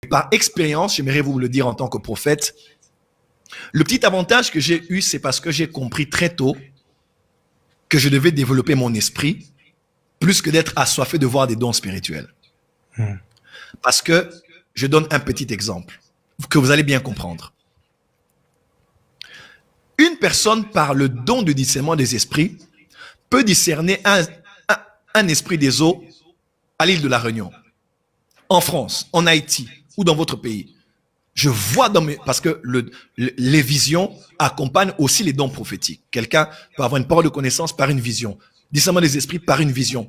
par expérience, j'aimerais vous le dire en tant que prophète, le petit avantage que j'ai eu, c'est parce que j'ai compris très tôt que je devais développer mon esprit plus que d'être assoiffé de voir des dons spirituels. Parce que, je donne un petit exemple que vous allez bien comprendre. Une personne par le don de discernement des esprits peut discerner un esprit des eaux à l'île de la Réunion, en France, en Haïti ou dans votre pays. Je vois dans mes... Parce que les visions accompagnent aussi les dons prophétiques. Quelqu'un peut avoir une parole de connaissance par une vision. Discernement des esprits par une vision.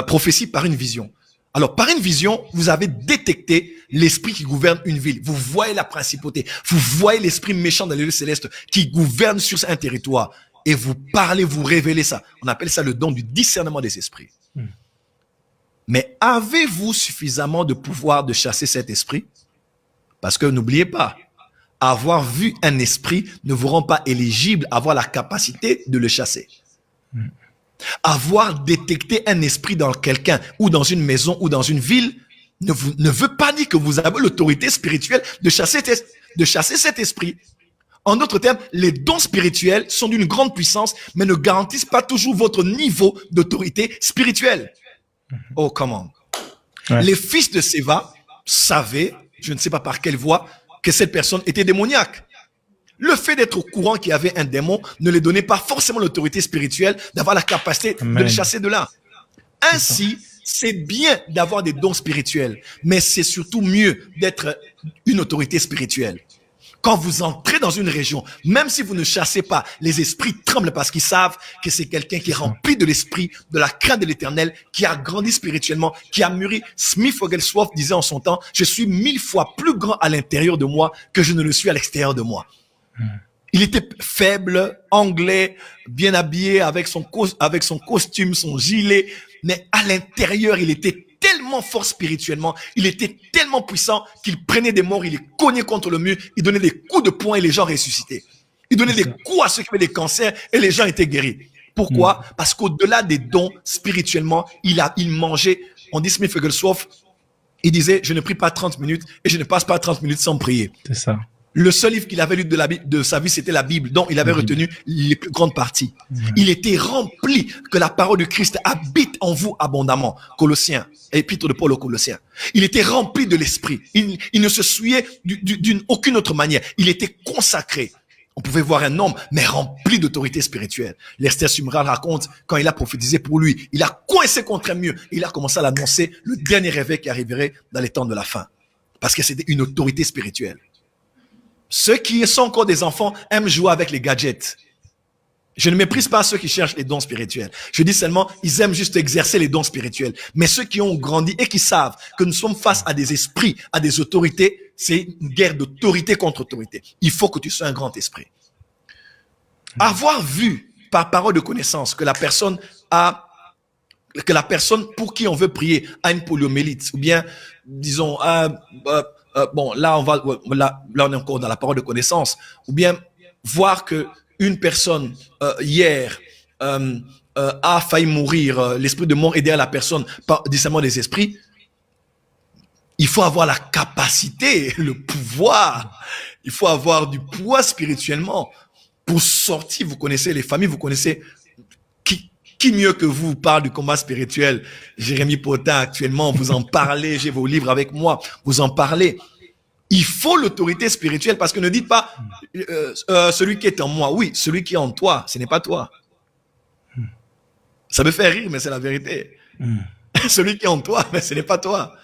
Prophétie par une vision. Alors, par une vision, vous avez détecté l'esprit qui gouverne une ville. Vous voyez la principauté. Vous voyez l'esprit méchant dans les lieux célestes qui gouverne sur un territoire. Et vous parlez, vous révélez ça. On appelle ça le don du discernement des esprits. Mais avez-vous suffisamment de pouvoir de chasser cet esprit? Parce que n'oubliez pas, avoir vu un esprit ne vous rend pas éligible à avoir la capacité de le chasser. Avoir détecté un esprit dans quelqu'un ou dans une maison ou dans une ville ne veut pas dire que vous avez l'autorité spirituelle de chasser cet esprit. En d'autres termes, les dons spirituels sont d'une grande puissance, mais ne garantissent pas toujours votre niveau d'autorité spirituelle. Oh, comment? Ouais. Les fils de Séva savaient, je ne sais pas par quelle voie, que cette personne était démoniaque. Le fait d'être au courant qu'il y avait un démon ne les donnait pas forcément l'autorité spirituelle d'avoir la capacité de le chasser de là. Ainsi, c'est bien d'avoir des dons spirituels, mais c'est surtout mieux d'être une autorité spirituelle. Quand vous entrez dans une région, même si vous ne chassez pas, les esprits tremblent parce qu'ils savent que c'est quelqu'un qui est rempli de l'esprit, de la crainte de l'éternel, qui a grandi spirituellement, qui a mûri. Smith Wigglesworth disait en son temps, je suis 1000 fois plus grand à l'intérieur de moi que je ne le suis à l'extérieur de moi. Il était faible, anglais, bien habillé, avec son costume, son gilet, mais à l'intérieur, il était tellement fort spirituellement, il était tellement puissant qu'il prenait des morts, il les cognait contre le mur, il donnait des coups de poing et les gens ressuscitaient. Il donnait des coups à ceux qui avaient des cancers et les gens étaient guéris. Pourquoi? Parce qu'au-delà des dons, spirituellement, il mangeait. On dit Smith Wigglesworth, il disait, je ne prie pas 30 minutes et je ne passe pas 30 minutes sans prier. C'est ça. Le seul livre qu'il avait lu de sa vie, c'était la Bible, dont il avait retenu les plus grandes parties. Il était rempli que la parole de Christ habite en vous abondamment. Colossiens, épître de Paul aux Colossiens. Il était rempli de l'esprit. Il ne se souillait d'une aucune autre manière. Il était consacré. On pouvait voir un homme, mais rempli d'autorité spirituelle. Lester Sumrall raconte, quand il a prophétisé pour lui, il a coincé contre un mur. Il a commencé à l'annoncer, le dernier réveil qui arriverait dans les temps de la fin. Parce que c'était une autorité spirituelle. Ceux qui sont encore des enfants aiment jouer avec les gadgets. Je ne méprise pas ceux qui cherchent les dons spirituels. Je dis seulement, ils aiment juste exercer les dons spirituels. Mais ceux qui ont grandi et qui savent que nous sommes face à des esprits, à des autorités, c'est une guerre d'autorité contre autorité. Il faut que tu sois un grand esprit. Avoir vu par parole de connaissance que la personne pour qui on veut prier a une poliomyélite, ou bien, disons, bon, là on est encore dans la parole de connaissance, ou bien voir que une personne hier a failli mourir, l'esprit de mort est derrière la personne par discernement des esprits. Il faut avoir la capacité, le pouvoir. Il faut avoir du poids spirituellement pour sortir. Vous connaissez les familles, vous connaissez qui mieux que vous parle du combat spirituel? Jérémie Potin, actuellement, vous en parlez, j'ai vos livres avec moi, vous en parlez. Il faut l'autorité spirituelle parce que ne dites pas celui qui est en moi. Oui, celui qui est en toi, ce n'est pas toi. Ça me fait rire, mais c'est la vérité. Celui qui est en toi, mais ce n'est pas toi.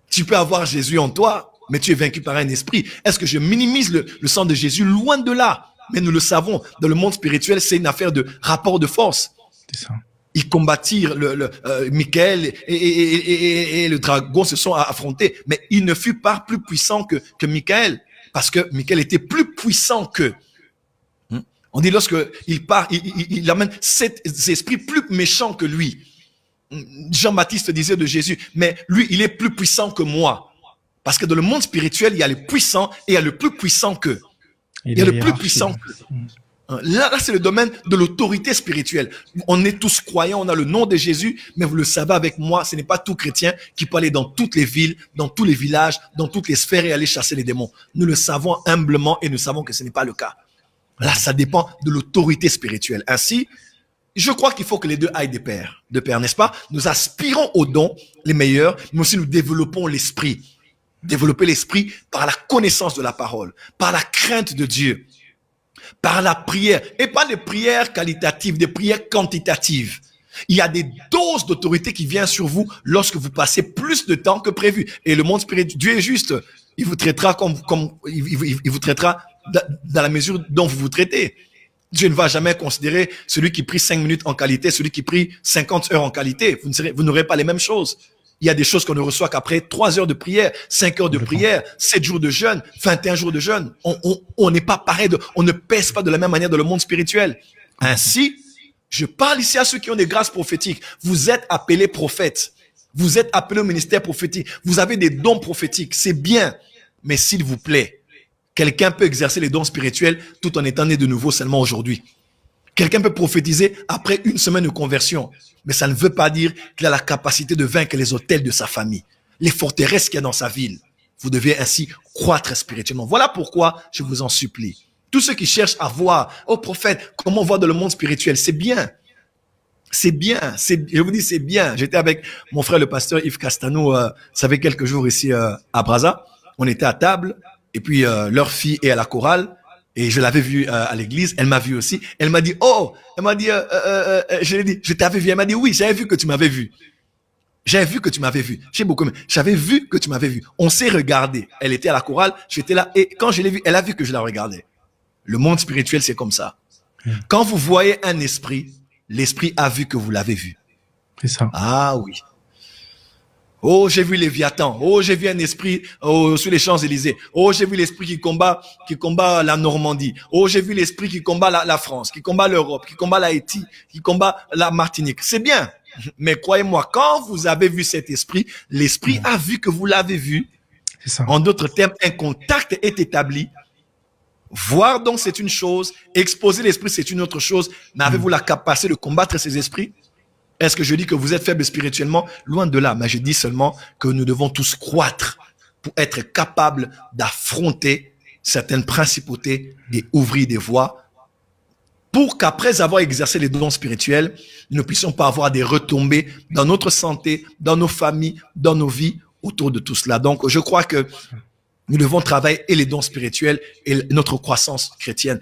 Tu peux avoir Jésus en toi, mais tu es vaincu par un esprit. Est-ce que je minimise le sang de Jésus? Loin de là. Mais nous le savons, dans le monde spirituel, c'est une affaire de rapport de force. C'est ça. Ils combattirent Michael et le dragon se sont affrontés, mais il ne fut pas plus puissant que Michael, parce que Michael était plus puissant qu'eux. On dit lorsque il part, il amène cet esprit plus méchant que lui. Jean-Baptiste disait de Jésus, mais lui, il est plus puissant que moi. Parce que dans le monde spirituel, il y a les puissants et il y a le plus puissant qu'eux. Il y a le plus puissant qu'eux. Là, c'est le domaine de l'autorité spirituelle. On est tous croyants, on a le nom de Jésus, mais vous le savez avec moi, ce n'est pas tout chrétien qui peut aller dans toutes les villes, dans tous les villages, dans toutes les sphères et aller chasser les démons. Nous le savons humblement et nous savons que ce n'est pas le cas. Là, ça dépend de l'autorité spirituelle. Ainsi, je crois qu'il faut que les deux aillent de pair, n'est-ce pas? Nous aspirons aux dons les meilleurs, mais aussi nous développons l'esprit. Développer l'esprit par la connaissance de la parole, par la crainte de Dieu, par la prière, et pas des prières qualitatives, des prières quantitatives. Il y a des doses d'autorité qui viennent sur vous lorsque vous passez plus de temps que prévu. Et le monde spirituel, Dieu est juste. Il vous traitera il vous traitera dans la mesure dont vous vous traitez. Dieu ne va jamais considérer celui qui prie 5 minutes en qualité, celui qui prie 50 heures en qualité. Vous n'aurez pas les mêmes choses. Il y a des choses qu'on ne reçoit qu'après 3 heures de prière, 5 heures de prière, 7 jours de jeûne, 21 jours de jeûne. On n'est pas pareil, on ne pèse pas de la même manière dans le monde spirituel. Ainsi, je parle ici à ceux qui ont des grâces prophétiques. Vous êtes appelés prophètes. Vous êtes appelés au ministère prophétique. Vous avez des dons prophétiques. C'est bien. Mais s'il vous plaît, quelqu'un peut exercer les dons spirituels tout en étant né de nouveau seulement aujourd'hui. Quelqu'un peut prophétiser après 1 semaine de conversion. Mais ça ne veut pas dire qu'il a la capacité de vaincre les hôtels de sa famille, les forteresses qu'il y a dans sa ville. Vous devez ainsi croître spirituellement. Voilà pourquoi je vous en supplie. Tous ceux qui cherchent à voir, oh prophète, comment voir dans le monde spirituel, c'est bien. C'est bien. Je vous dis, c'est bien. J'étais avec mon frère le pasteur Yves Castano, ça fait quelques jours ici à Brazza. On était à table et puis leur fille est à la chorale. Et je l'avais vue à l'église, elle m'a vu aussi. Elle m'a dit, oh, elle m'a dit, je l'ai dit, je t'avais vu. Elle m'a dit, oui, j'avais vu que tu m'avais vu. J'avais vu que tu m'avais vu. J'avais vu que tu m'avais vu. On s'est regardé. Elle était à la chorale, j'étais là. Et quand je l'ai vue, elle a vu que je la regardais. Le monde spirituel, c'est comme ça. Quand vous voyez un esprit, l'esprit a vu que vous l'avez vu. C'est ça. Ah oui. Oh, j'ai vu Léviathan. Oh, j'ai vu un esprit sur les Champs-Élysées. Oh, j'ai vu l'esprit qui combat la Normandie. Oh, j'ai vu l'esprit qui combat la France, qui combat l'Europe, qui combat l'Haïti, qui combat la Martinique. C'est bien. Mais croyez-moi, quand vous avez vu cet esprit, l'esprit a vu que vous l'avez vu. C'est ça. En d'autres termes, un contact est établi. Voir donc, c'est une chose. Exposer l'esprit, c'est une autre chose. Mais avez-vous la capacité de combattre ces esprits? Est-ce que je dis que vous êtes faible spirituellement? Loin de là, mais je dis seulement que nous devons tous croître pour être capables d'affronter certaines principautés et ouvrir des voies pour qu'après avoir exercé les dons spirituels, nous ne puissions pas avoir des retombées dans notre santé, dans nos familles, dans nos vies, autour de tout cela. Donc, je crois que nous devons travailler et les dons spirituels et notre croissance chrétienne.